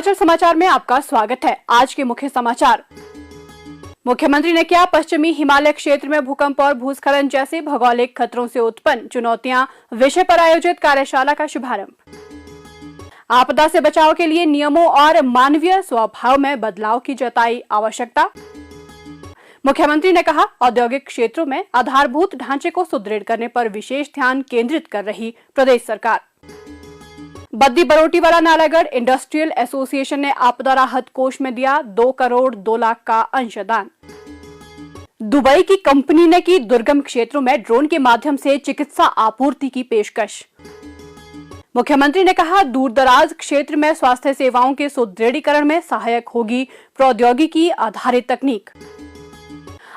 हिमाचल समाचार में आपका स्वागत है। आज के मुख्य समाचार। मुख्यमंत्री ने किया पश्चिमी हिमालय क्षेत्र में भूकंप और भूस्खलन जैसे भौगोलिक खतरों से उत्पन्न चुनौतियां विषय पर आयोजित कार्यशाला का शुभारंभ। आपदा से बचाव के लिए नियमों और मानवीय स्वभाव में बदलाव की जताई आवश्यकता। मुख्यमंत्री ने कहा औद्योगिक क्षेत्रों में आधारभूत ढांचे को सुदृढ़ करने पर विशेष ध्यान केंद्रित कर रही प्रदेश सरकार। बद्दी बरोटीवाला नालागढ़ इंडस्ट्रियल एसोसिएशन ने आपदा राहत कोष में दिया 2 करोड़ 2 लाख का अंशदान। दुबई की कंपनी ने की दुर्गम क्षेत्रों में ड्रोन के माध्यम से चिकित्सा आपूर्ति की पेशकश। मुख्यमंत्री ने कहा दूरदराज क्षेत्र में स्वास्थ्य सेवाओं के सुदृढ़ीकरण में सहायक होगी प्रौद्योगिकी आधारित तकनीक।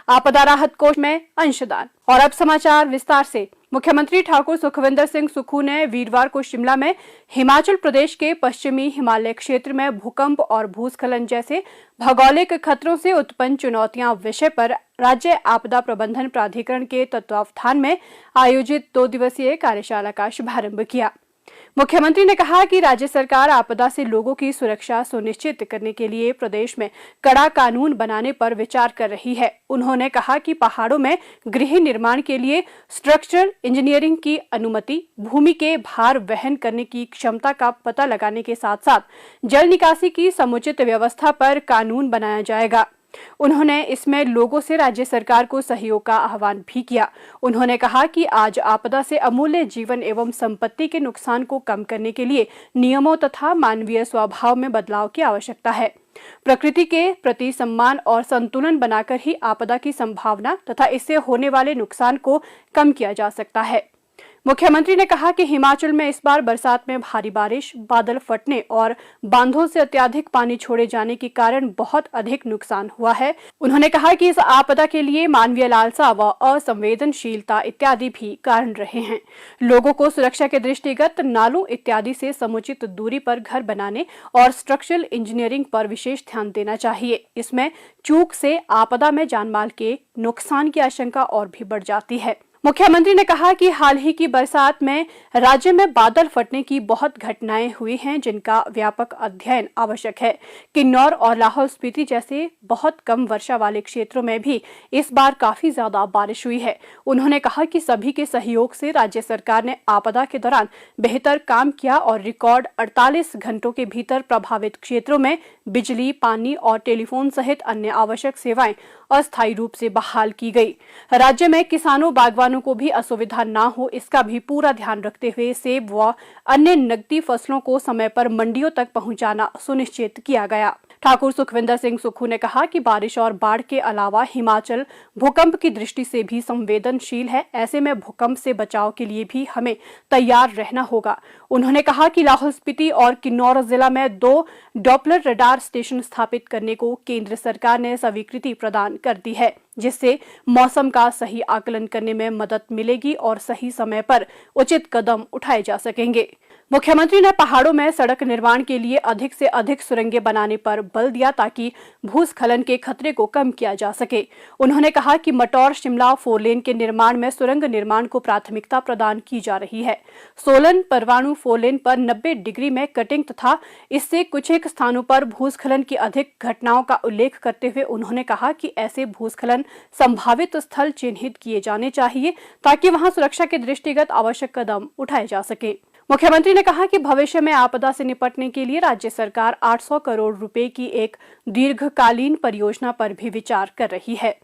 आपदा राहत कोष में अंशदान। और अब समाचार विस्तार से। मुख्यमंत्री ठाकुर सुखविंदर सिंह सुक्खू ने वीरवार को शिमला में हिमाचल प्रदेश के पश्चिमी हिमालय क्षेत्र में भूकंप और भूस्खलन जैसे भौगोलिक खतरों से उत्पन्न चुनौतियां विषय पर राज्य आपदा प्रबंधन प्राधिकरण के तत्वावधान में आयोजित 2 दिवसीय कार्यशाला का शुभारंभ किया। मुख्यमंत्री ने कहा कि राज्य सरकार आपदा से लोगों की सुरक्षा सुनिश्चित करने के लिए प्रदेश में कड़ा कानून बनाने पर विचार कर रही है। उन्होंने कहा कि पहाड़ों में गृह निर्माण के लिए स्ट्रक्चरल इंजीनियरिंग की अनुमति, भूमि के भार वहन करने की क्षमता का पता लगाने के साथ साथ जल निकासी की समुचित व्यवस्था पर कानून बनाया जाएगा। उन्होंने इसमें लोगों से राज्य सरकार को सहयोग का आह्वान भी किया। उन्होंने कहा कि आज आपदा से अमूल्य जीवन एवं संपत्ति के नुकसान को कम करने के लिए नियमों तथा मानवीय स्वभाव में बदलाव की आवश्यकता है। प्रकृति के प्रति सम्मान और संतुलन बनाकर ही आपदा की संभावना तथा इससे होने वाले नुकसान को कम किया जा सकता है। मुख्यमंत्री ने कहा कि हिमाचल में इस बार बरसात में भारी बारिश, बादल फटने और बांधों से अत्यधिक पानी छोड़े जाने के कारण बहुत अधिक नुकसान हुआ है। उन्होंने कहा कि इस आपदा के लिए मानवीय लालसा व असंवेदनशीलता इत्यादि भी कारण रहे हैं। लोगों को सुरक्षा के दृष्टिगत नालों इत्यादि से समुचित दूरी पर घर बनाने और स्ट्रक्चरल इंजीनियरिंग पर विशेष ध्यान देना चाहिए। इसमें चूक से आपदा में जानमाल के नुकसान की आशंका और भी बढ़ जाती है। मुख्यमंत्री ने कहा कि हाल ही की बरसात में राज्य में बादल फटने की बहुत घटनाएं हुई हैं, जिनका व्यापक अध्ययन आवश्यक है। किन्नौर और लाहौल स्पीति जैसे बहुत कम वर्षा वाले क्षेत्रों में भी इस बार काफी ज्यादा बारिश हुई है। उन्होंने कहा कि सभी के सहयोग से राज्य सरकार ने आपदा के दौरान बेहतर काम किया और रिकॉर्ड 48 घंटों के भीतर प्रभावित क्षेत्रों में बिजली, पानी और टेलीफोन सहित अन्य आवश्यक सेवाएं अस्थायी रूप से बहाल की गई। राज्य में किसानों, बागवानों को भी असुविधा न हो, इसका भी पूरा ध्यान रखते हुए सेब व अन्य नकदी फसलों को समय पर मंडियों तक पहुंचाना सुनिश्चित किया गया। ठाकुर सुखविंदर सिंह सुक्खू ने कहा कि बारिश और बाढ़ के अलावा हिमाचल भूकंप की दृष्टि से भी संवेदनशील है। ऐसे में भूकंप से बचाव के लिए भी हमें तैयार रहना होगा। उन्होंने कहा कि लाहौल स्पीति और किन्नौर जिला में 2 डॉपलर रडार स्टेशन स्थापित करने को केंद्र सरकार ने स्वीकृति प्रदान कर दी है, जिससे मौसम का सही आकलन करने में मदद मिलेगी और सही समय पर उचित कदम उठाए जा सकेंगे। मुख्यमंत्री ने पहाड़ों में सड़क निर्माण के लिए अधिक से अधिक सुरंगें बनाने पर बल दिया ताकि भूस्खलन के खतरे को कम किया जा सके। उन्होंने कहा कि मटौर शिमला 4 लेन के निर्माण में सुरंग निर्माण को प्राथमिकता प्रदान की जा रही है। सोलन परवाणु 4 लेन पर 90 डिग्री में कटिंग तथा इससे कुछ एक स्थानों पर भूस्खलन की अधिक घटनाओं का उल्लेख करते हुए उन्होंने कहा कि ऐसे भूस्खलन संभावित स्थल चिन्हित किए जाने चाहिए ताकि वहां सुरक्षा के दृष्टिगत आवश्यक कदम उठाए जा सके। मुख्यमंत्री ने कहा कि भविष्य में आपदा से निपटने के लिए राज्य सरकार 800 करोड़ रुपए की एक दीर्घकालीन परियोजना पर भी विचार कर रही है।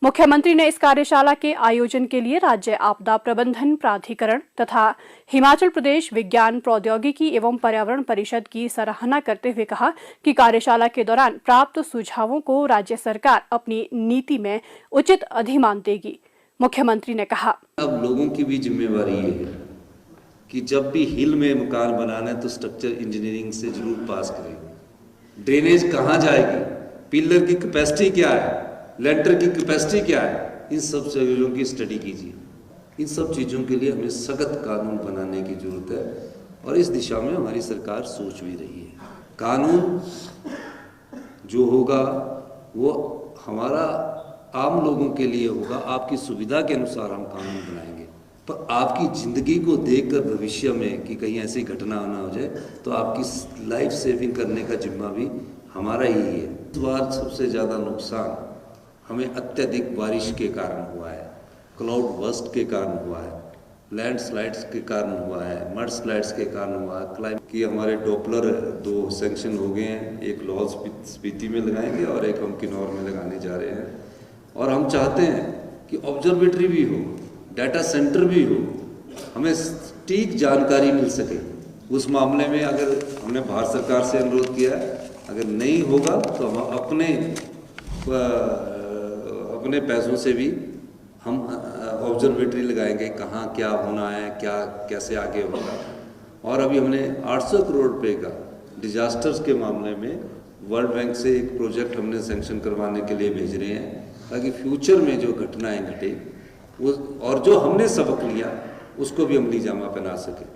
मुख्यमंत्री ने इस कार्यशाला के आयोजन के लिए राज्य आपदा प्रबंधन प्राधिकरण तथा हिमाचल प्रदेश विज्ञान प्रौद्योगिकी एवं पर्यावरण परिषद की सराहना करते हुए कहा कि कार्यशाला के दौरान प्राप्त सुझावों को राज्य सरकार अपनी नीति में उचित अधिमान देगी। मुख्यमंत्री ने कहा, अब लोगों की भी जिम्मेवारी है कि जब भी हिल में मकान बनाना है तो स्ट्रक्चर इंजीनियरिंग से जरूर पास करें। ड्रेनेज कहाँ जाएगी, पिलर की कैपेसिटी क्या है, लेंटर की कैपेसिटी क्या है, इन सब चीज़ों की स्टडी कीजिए। इन सब चीज़ों के लिए हमें सख्त कानून बनाने की जरूरत है और इस दिशा में हमारी सरकार सोच भी रही है। कानून जो होगा वो हमारा आम लोगों के लिए होगा, आपकी सुविधा के अनुसार हम कानून बनाएंगे। पर आपकी ज़िंदगी को देखकर भविष्य में कि कहीं ऐसी घटना ना हो जाए, तो आपकी लाइफ सेविंग करने का जिम्मा भी हमारा ही है। इस बार सबसे ज़्यादा नुकसान हमें अत्यधिक बारिश के कारण हुआ है, क्लाउड बर्स्ट के कारण हुआ है, लैंडस्लाइड्स के कारण हुआ है, मड स्लाइड्स के कारण हुआ है। क्लाइमेट की हमारे डॉपलर 2 सैंक्शन हो गए हैं, एक लाहौल स्पीति में लगाएंगे और एक हम किन्नौर में लगाने जा रहे हैं। और हम चाहते हैं कि ऑब्जर्वेटरी भी हो, डाटा सेंटर भी हो, हमें ठीक जानकारी मिल सके। उस मामले में अगर हमने भारत सरकार से अनुरोध किया है, अगर नहीं होगा तो हम अपने पैसों से भी हम ऑब्जर्वेटरी लगाएंगे, कहाँ क्या होना है, क्या कैसे आगे होगा। और अभी हमने 800 करोड़ रुपए का डिजास्टर्स के मामले में वर्ल्ड बैंक से एक प्रोजेक्ट हमने सैंक्शन करवाने के लिए भेज रहे हैं, ताकि फ्यूचर में जो घटनाएं घटे वो और जो हमने सबक लिया उसको भी अमली जामा पहना सके।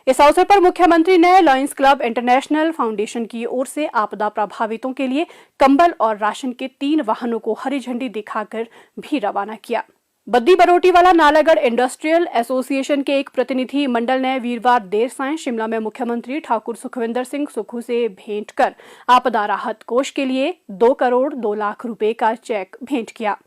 इस अवसर पर मुख्यमंत्री ने लॉयंस क्लब इंटरनेशनल फाउंडेशन की ओर से आपदा प्रभावितों के लिए कंबल और राशन के 3 वाहनों को हरी झंडी दिखाकर भी रवाना किया। बद्दी बरोटीवाला नालागढ़ इंडस्ट्रियल एसोसिएशन के एक प्रतिनिधि मंडल ने वीरवार देर सायं शिमला में मुख्यमंत्री ठाकुर सुखविंदर सिंह सुक्खू से भेंट कर आपदा राहत कोष के लिए 2 करोड़ 2 लाख रुपए का चेक भेंट किया।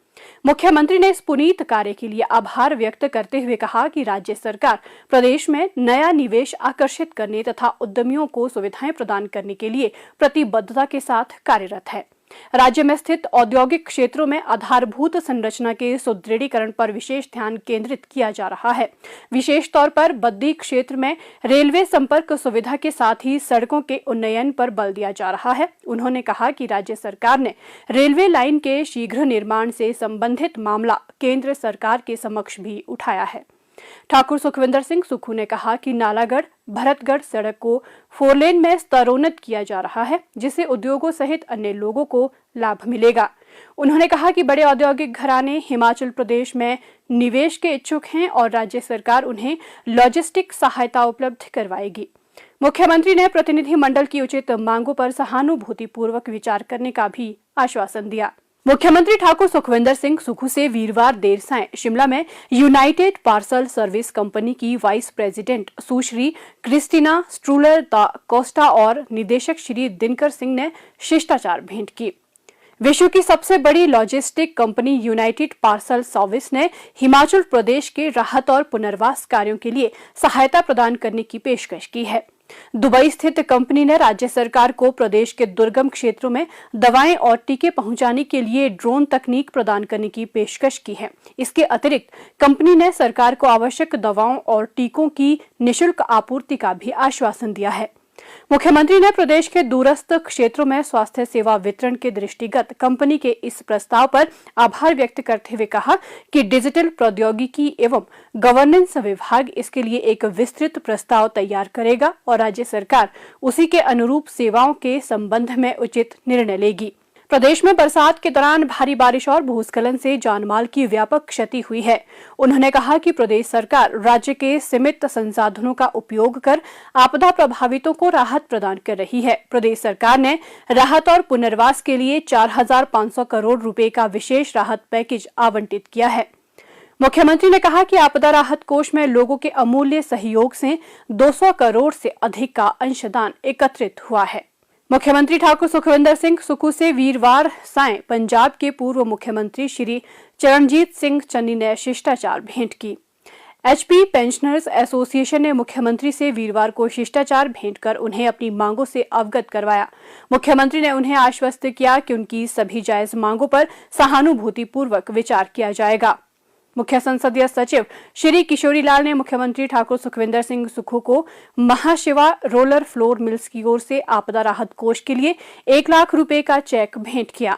मुख्यमंत्री ने इस पुनीत कार्य के लिए आभार व्यक्त करते हुए कहा कि राज्य सरकार प्रदेश में नया निवेश आकर्षित करने तथा उद्यमियों को सुविधाएं प्रदान करने के लिए प्रतिबद्धता के साथ कार्यरत है। राज्य में स्थित औद्योगिक क्षेत्रों में आधारभूत संरचना के सुदृढ़ीकरण पर विशेष ध्यान केंद्रित किया जा रहा है। विशेष तौर पर बद्दी क्षेत्र में रेलवे संपर्क सुविधा के साथ ही सड़कों के उन्नयन पर बल दिया जा रहा है। उन्होंने कहा कि राज्य सरकार ने रेलवे लाइन के शीघ्र निर्माण से संबंधित मामला केंद्र सरकार के समक्ष भी उठाया है। ठाकुर सुखविंदर सिंह सुक्खू ने कहा कि नालागढ़ भरतगढ़ सड़क को 4 लेन में स्तरोन्नत किया जा रहा है, जिससे उद्योगों सहित अन्य लोगों को लाभ मिलेगा। उन्होंने कहा कि बड़े औद्योगिक घराने हिमाचल प्रदेश में निवेश के इच्छुक हैं और राज्य सरकार उन्हें लॉजिस्टिक सहायता उपलब्ध करवाएगी। मुख्यमंत्री ने प्रतिनिधि मंडल की उचित मांगों पर सहानुभूतिपूर्वक विचार करने का भी आश्वासन दिया। मुख्यमंत्री ठाकुर सुखविंदर सिंह सुक्खू से वीरवार देर सायं शिमला में यूनाइटेड पार्सल सर्विस कंपनी की वाइस प्रेसिडेंट सुश्री क्रिस्टीना स्ट्रूलर दा कोस्टा और निदेशक श्री दिनकर सिंह ने शिष्टाचार भेंट की। विश्व की सबसे बड़ी logistic company United parcel service ने हिमाचल प्रदेश के राहत और पुनर्वास कार्यों के लिए सहायता प्रदान करने की पेशकश की है। दुबई स्थित कंपनी ने राज्य सरकार को प्रदेश के दुर्गम क्षेत्रों में दवाएं और टीके पहुंचाने के लिए ड्रोन तकनीक प्रदान करने की पेशकश की है। इसके अतिरिक्त कंपनी ने सरकार को आवश्यक दवाओं और टीकों की निःशुल्क आपूर्ति का भी आश्वासन दिया है। मुख्यमंत्री ने प्रदेश के दूरस्थ क्षेत्रों में स्वास्थ्य सेवा वितरण के दृष्टिगत कंपनी के इस प्रस्ताव पर आभार व्यक्त करते हुए कहा कि डिजिटल प्रौद्योगिकी एवं गवर्नेंस विभाग इसके लिए एक विस्तृत प्रस्ताव तैयार करेगा और राज्य सरकार उसी के अनुरूप सेवाओं के संबंध में उचित निर्णय लेगी। प्रदेश में बरसात के दौरान भारी बारिश और भूस्खलन से जानमाल की व्यापक क्षति हुई है। उन्होंने कहा कि प्रदेश सरकार राज्य के सीमित संसाधनों का उपयोग कर आपदा प्रभावितों को राहत प्रदान कर रही है। प्रदेश सरकार ने राहत और पुनर्वास के लिए 4,500 करोड़ रुपए का विशेष राहत पैकेज आवंटित किया है। मुख्यमंत्री ने कहा कि आपदा राहत कोष में लोगों के अमूल्य सहयोग से 200 करोड़ से अधिक का अंशदान एकत्रित हुआ है। मुख्यमंत्री ठाकुर सुखविंदर सिंह सुक्खू से वीरवार सायं पंजाब के पूर्व मुख्यमंत्री श्री चरणजीत सिंह चन्नी ने शिष्टाचार भेंट की। एचपी पेंशनर्स एसोसिएशन ने मुख्यमंत्री से वीरवार को शिष्टाचार भेंट कर उन्हें अपनी मांगों से अवगत करवाया। मुख्यमंत्री ने उन्हें आश्वस्त किया कि उनकी सभी जायज मांगों पर सहानुभूतिपूर्वक विचार किया जाएगा। मुख्य संसदीय सचिव श्री किशोरी लाल ने मुख्यमंत्री ठाकुर सुखविंदर सिंह सुक्खू को महाशिवा रोलर फ्लोर मिल्स की ओर से आपदा राहत कोष के लिए 1 लाख रुपए का चेक भेंट किया।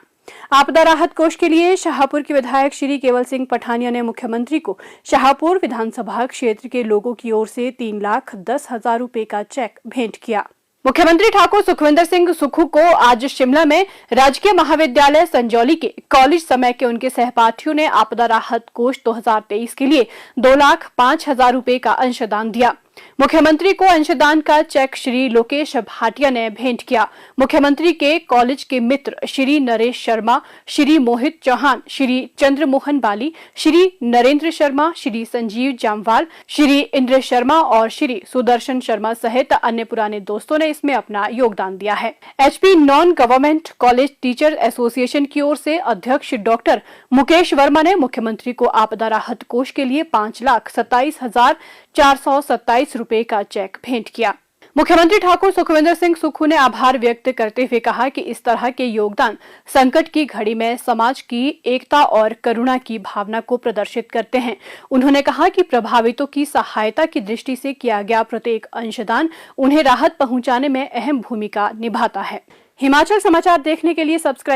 आपदा राहत कोष के लिए शाहपुर के विधायक श्री केवल सिंह पठानिया ने मुख्यमंत्री को शाहपुर विधानसभा क्षेत्र के लोगों की ओर से 3,10,000 रुपए का चेक भेंट किया। मुख्यमंत्री ठाकुर सुखविंदर सिंह सुक्खू को आज शिमला में राजकीय महाविद्यालय संजौली के कॉलेज समय के उनके सहपाठियों ने आपदा राहत कोष 2023 के लिए 2,05,000 रुपए का अंशदान दिया। मुख्यमंत्री को अंशदान का चेक श्री लोकेश भाटिया ने भेंट किया। मुख्यमंत्री के कॉलेज के मित्र श्री नरेश शर्मा, श्री मोहित चौहान, श्री चंद्रमोहन बाली, श्री नरेंद्र शर्मा, श्री संजीव जामवाल, श्री इंद्र शर्मा और श्री सुदर्शन शर्मा सहित अन्य पुराने दोस्तों ने इसमें अपना योगदान दिया है। HP non government college teacher association की ओर से अध्यक्ष डॉक्टर मुकेश वर्मा ने मुख्यमंत्री को आपदा राहत कोष के लिए 5,27,427 रुपए का चेक भेंट किया। मुख्यमंत्री ठाकुर सुखविंदर सिंह सुक्खू ने आभार व्यक्त करते हुए कहा कि इस तरह के योगदान संकट की घड़ी में समाज की एकता और करुणा की भावना को प्रदर्शित करते हैं। उन्होंने कहा कि प्रभावितों की सहायता की दृष्टि से किया गया प्रत्येक अंशदान उन्हें राहत पहुंचाने में अहम भूमिका निभाता है। हिमाचल समाचार देखने के लिए सब्सक्राइब